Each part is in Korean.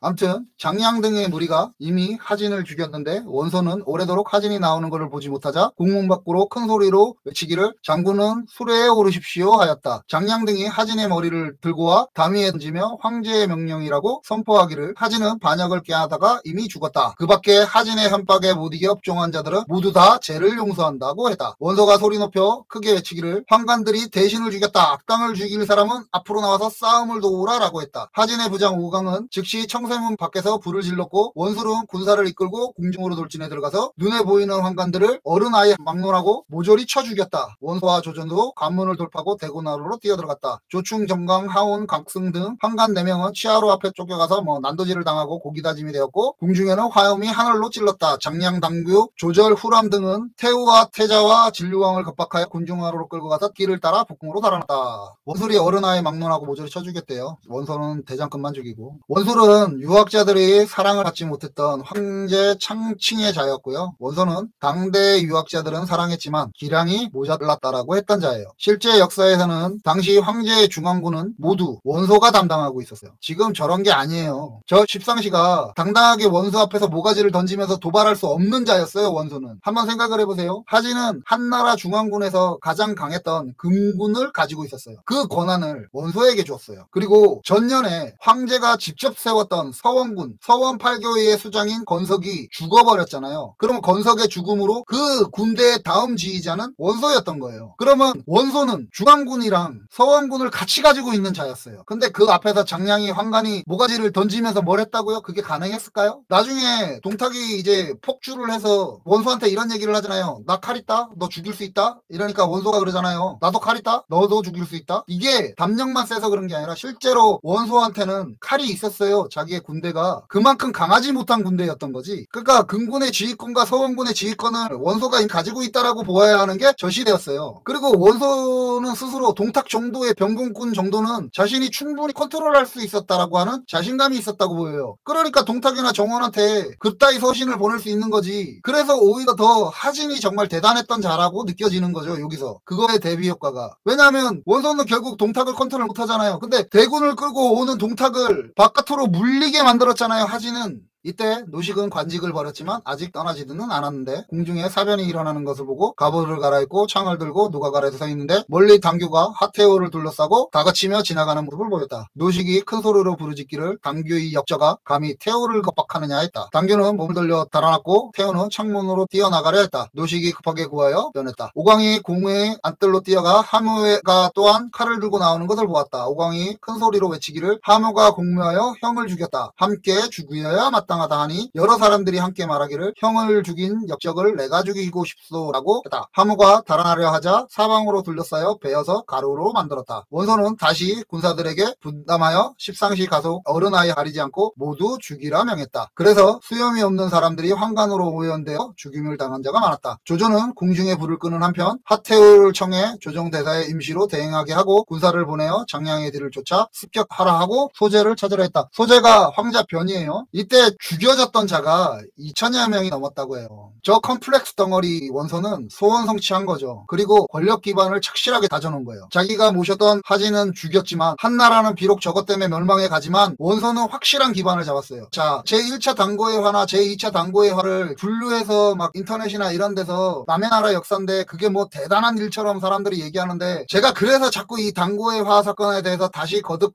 암튼 장량 등의 무리가 이미 하진을 죽였는데 원소는 오래도록 하진이 나오는 것을 보지 못하자 궁문 밖으로 큰 소리로 외치기를 장군은 수레에 오르십시오 하였다. 장량 등이 하진의 머리를 들고 와 담위에 던지며 황제의 명령이라고 선포하기를 하진은 반역을 깨하다가 이미 죽었다. 그 밖에 하진의 협박에 못 이겨 업종한 자들은 모두 다 죄를 용서한다고 했다. 원소가 소리 높여 크게 외치기를 환관들이 대신을 죽였다. 악당을 죽일 사람은 앞으로 나와서 싸움을 도우라 라고 했다. 하진의 부장 오강은 즉시 청세문 밖에서 불을 질렀고 원술은 군사를 이끌고 궁중으로 돌진해 들어가서 눈에 보이는 환관들을 어른아이 막론하고 모조리 쳐 죽였다. 원소와 조전도 관문을 돌파하고 대군하로 뛰어들어갔다. 조충, 정강, 하온, 각승 등 환관 4명은 치하로 앞에 쫓겨가서 난도질을 당하고 고기다짐이 되었고 궁중에는 화염이 하늘로 찔렀다. 장량, 당규, 조절, 후람 등은 태우와 태자와 진류왕을 겁박하여 군중하로 끌고 가서 길을 따라 북궁으로 달아났다. 원술이 어른아이 막론하고 모조리 쳐 죽였대요. 원소는 대장금만 죽이고. 원술은 유학자들이 사랑을 받지 못했던 황제 창칭의 자였고요. 원소는 당대 유학자들은 사랑했지만 기량이 모자랐다라고 했던 자예요. 실제 역사에서는 당시 황제의 중앙군은 모두 원소가 담당하고 있었어요. 지금 저런 게 아니에요. 저 십상시가 당당하게 원소 앞에서 모가지를 던지면서 도발할 수 없는 자였어요. 원소는. 한번 생각을 해보세요. 하진은 한나라 중앙군에서 가장 강했던 금군을 가지고 있었어요. 그 권한을 원소에게 줬어요. 그리고 전년에 황제가 직접 세웠던 서원군, 서원 8교의 수장인 건석이 죽어버렸잖아요. 그러면 건석의 죽음으로 그 군대의 다음 지휘자는 원소였던 거예요. 그러면 원소는 중앙군이랑 서원군을 같이 가지고 있는 자였어요. 근데 그 앞에서 장량이 환관이 모가지를 던지면서 뭘 했다고요? 그게 가능했을까요? 나중에 동탁이 이제 폭주를 해서 원소한테 이런 얘기를 하잖아요. 나 칼 있다? 너 죽일 수 있다? 이러니까 원소가 그러잖아요. 나도 칼 있다? 너도 죽일 수 있다? 이게 담력만 세서 그런 게 아니라 실제로 원소한테는 칼이 있었어요. 자기의 군대가 그만큼 강하지 못한 군대였던 거지. 그러니까 금군의 지휘권과 서원군의 지휘권을 원소가 가지고 있다라고 보아야 하는 게 절시되었어요. 그리고 원소는 스스로 동탁 정도의 병공군 정도는 자신이 충분히 컨트롤할 수 있었다라고 하는 자신감이 있었다고 보여요. 그러니까 동탁이나 정원한테 그따위 서신을 보낼 수 있는 거지. 그래서 오히려 더 하진이 정말 대단했던 자라고 느껴지는 거죠. 여기서 그거의 대비 효과가. 왜냐하면 원소는 결국 동탁을 컨트롤 못하잖아요. 근데 대군을 끌고 오는 동탁을 바깥으로 물리게 만들었잖아요. 하진은. 이때 노식은 관직을 버렸지만 아직 떠나지는 않았는데 궁중에 사변이 일어나는 것을 보고 갑옷을 갈아입고 창을 들고 누가갈아서 서 있는데 멀리 당규가 하태호를 둘러싸고 다그치며 지나가는 모습을 보였다. 노식이 큰 소리로 부르짖기를 당규의 역자가 감히 태호를 겁박하느냐 했다. 당규는 몸을 돌려 달아났고 태호는 창문으로 뛰어나가려 했다. 노식이 급하게 구하여 변했다. 오광이 궁의 안뜰로 뛰어가 하묘가 또한 칼을 들고 나오는 것을 보았다. 오광이 큰 소리로 외치기를 하묘가 공묘하여 형을 죽였다. 함께 죽여야 마땅하다 하니 여러 사람들이 함께 말하기를 형을 죽인 역적을 내가 죽이고 싶소라고 했다. 하무가 달아나려 하자 사방으로 둘러싸여 베어서 가루로 만들었다. 원소는 다시 군사들에게 분담하여 십상시 가속 어른아이 가리지 않고 모두 죽이라 명했다. 그래서 수염이 없는 사람들이 환관으로 오연되어 죽임을 당한 자가 많았다. 조조는 궁중에 불을 끄는 한편 하태우를 청해 조정대사에 임시로 대행하게 하고 군사를 보내어 장량의 뒤를 쫓아 습격하라 하고 소재를 찾으라 했다. 소재가 황자 변이에요. 이때 죽여졌던 자가 2000여 명이 넘었다고 해요. 저 컴플렉스 덩어리 원소는 소원 성취한 거죠. 그리고 권력 기반을 착실하게 다져놓은 거예요. 자기가 모셨던 하진은 죽였지만 한나라는 비록 저것 때문에 멸망해 가지만 원소는 확실한 기반을 잡았어요. 자, 제1차 단고의 화나 제2차 단고의 화를 분류해서 막 인터넷이나 이런 데서 남의 나라 역사인데 그게 뭐 대단한 일처럼 사람들이 얘기하는데 제가 그래서 자꾸 이 단고의 화 사건에 대해서 다시 거듭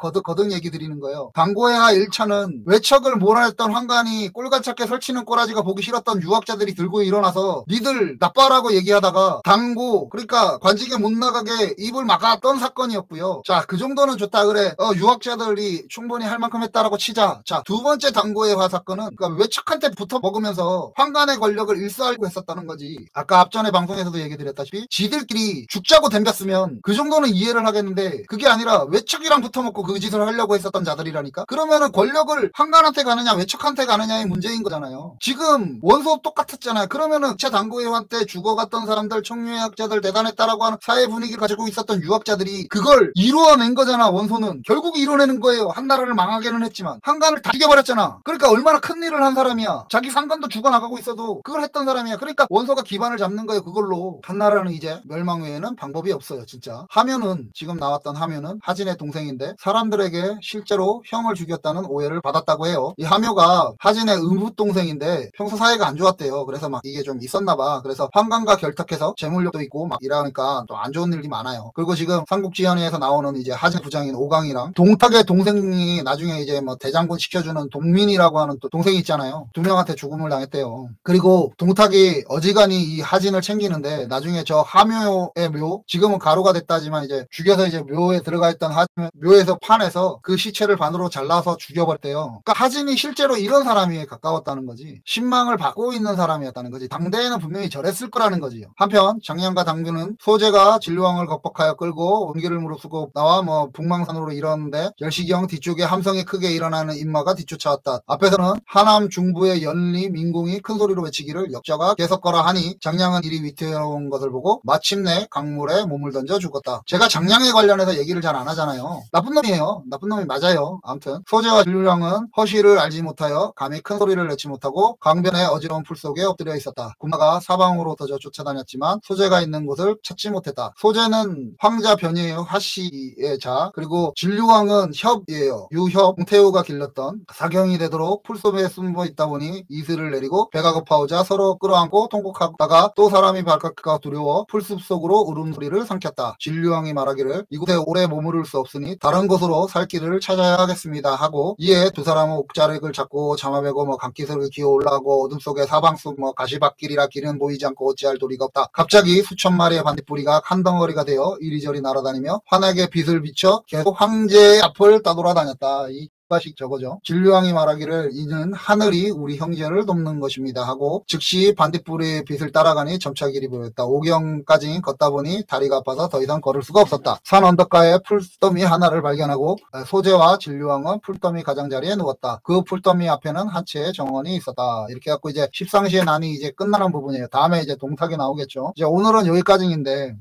얘기 드리는 거예요. 단고의 화 1차는 외척을 몰아냈던 환관이 꼴같게 설치는 꼬라지가 보기 싫었던 유학자들이 들고 일어나서 니들 나빠라고 얘기하다가 당고 그러니까 관직에 못 나가게 입을 막았던 사건이었고요. 자, 그 정도는 좋다 그래. 유학자들이 충분히 할 만큼 했다라고 치자. 자, 두 번째 당고의 화 사건은 그러니까 외척한테 붙어 먹으면서 환관의 권력을 일사하고 했었다는 거지. 아까 앞전에 방송에서도 얘기 드렸다시피 지들끼리 죽자고 덤볐으면 그 정도는 이해를 하겠는데 그게 아니라 외척이랑 붙어먹고 그 짓을 하려고 했었던 자들이라니까. 그러면은 권력을 환관한테 가느냐 외척한테 가느냐의 문제인 거잖아요. 지금 원소 똑같았잖아요. 그러면은 2차 당구회화 때 죽어갔던 사람들, 청유학자들 대단했다라고 하는 사회 분위기를 가지고 있었던 유학자들이 그걸 이루어낸 거잖아. 원소는 결국 이뤄내는 거예요. 한 나라를 망하게는 했지만 한간을 다 죽여버렸잖아. 그러니까 얼마나 큰 일을 한 사람이야. 자기 상관도 죽어나가고 있어도 그걸 했던 사람이야. 그러니까 원소가 기반을 잡는 거예요. 그걸로 한 나라는 이제 멸망 외에는 방법이 없어요. 진짜 하면은 지금 나왔던 하면은 하진의 동생인데 사람들에게 실제로 형을 죽였다는 오해를 받았다고 해요. 이 하묘가 하진의 의붓 동생인데 평소 사이가 안 좋았대요. 그래서 막 이게 좀 있었나봐. 그래서 환관과 결탁해서 재물력도 있고 막 이러니까 또 안 좋은 일이 많아요. 그리고 지금 삼국지연의에서 나오는 이제 하진 부장인 오강이랑 동탁의 동생이 나중에 이제 뭐 대장군 시켜주는 동민이라고 하는 또 동생이 있잖아요. 두 명한테 죽음을 당했대요. 그리고 동탁이 어지간히 이 하진을 챙기는데 나중에 저 하묘의 묘 지금은 가루가 됐다지만 이제 죽여서 이제 묘에 들어가 있던 하진 묘에서 파내서 그 시체를 반으로 잘라서 죽여버렸대요. 그러니까 하진이 실제로 이런 사람이 가까웠다는 거지. 신망을 받고 있는 사람이었다는 거지. 당대에는 분명히 저랬을 거라는 거지. 한편 장량과 당규는 소재가 진류왕을 겁박하여 끌고 원기를 무릅쓰고 나와 뭐 북망산으로 이러는데 열시경 뒤쪽에 함성이 크게 일어나는 인마가 뒤쫓아왔다. 앞에서는 하남 중부의 연리 민공이 큰 소리로 외치기를 역자가 계속거라 하니 장량은 이리 위태로운 것을 보고 마침내 강물에 몸을 던져 죽었다. 제가 장량에 관련해서 얘기를 잘 안 하잖아요. 나쁜 놈이에요. 나쁜 놈이 맞아요. 아무튼 소재와 진류왕은 허시를 알지 못하여 감히 큰 소리를 내지 못하고 강변의 어지러운 풀 속에 엎드려 있었다. 군마가 사방으로 터져 쫓아다녔지만 소재가 있는 곳을 찾지 못했다. 소재는 황자 변이에요. 하씨의 자. 그리고 진류왕은 협이에요. 유협, 홍태우가 길렀던 사경이 되도록 풀 속에 숨어 있다 보니 이슬을 내리고 배가 고파오자 서로 끌어안고 통곡하다가 또 사람이 발각할까 두려워 풀숲 속으로 울음소리를 삼켰다. 진류왕이 말하기를 이곳에 오래 머무를 수 없으니 다른 곳으로 살 길을 찾아야 하겠습니다 하고 이에 두 사람은 옥자락을 잡고 잠아배고 뭐 강기슭을 기어 올라가고 어둠 속에 사방숲 뭐 가시밭길이라 길은 보이지 않고 어찌할 도리가 없다. 갑자기 수천 마리의 반딧불이가 한 덩어리가 되어 이리저리 날아다니며 환하게 빛을 비춰 계속 황제의 앞을 따돌아다녔다. 이 식 저거죠. 진류왕이 말하기를 이는 하늘이 우리 형제를 돕는 것입니다 하고 즉시 반딧불의 빛을 따라가니 점차 길이 보였다. 오경까지 걷다 보니 다리가 아파서 더 이상 걸을 수가 없었다. 산 언덕가에 풀더미 하나를 발견하고 소재와 진류왕은 풀더미 가장자리에 누웠다. 그 풀더미 앞에는 한 채의 정원이 있었다. 이렇게 해갖고 이제 십상시의 난이 이제 끝나는 부분이에요. 다음에 이제 동탁이 나오겠죠. 이제 오늘은 여기까지인데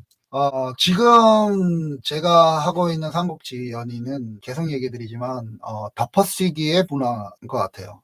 지금 제가 하고 있는 삼국지 연의는 계속 얘기 드리지만 덮어쓰기의 문화인 것 같아요.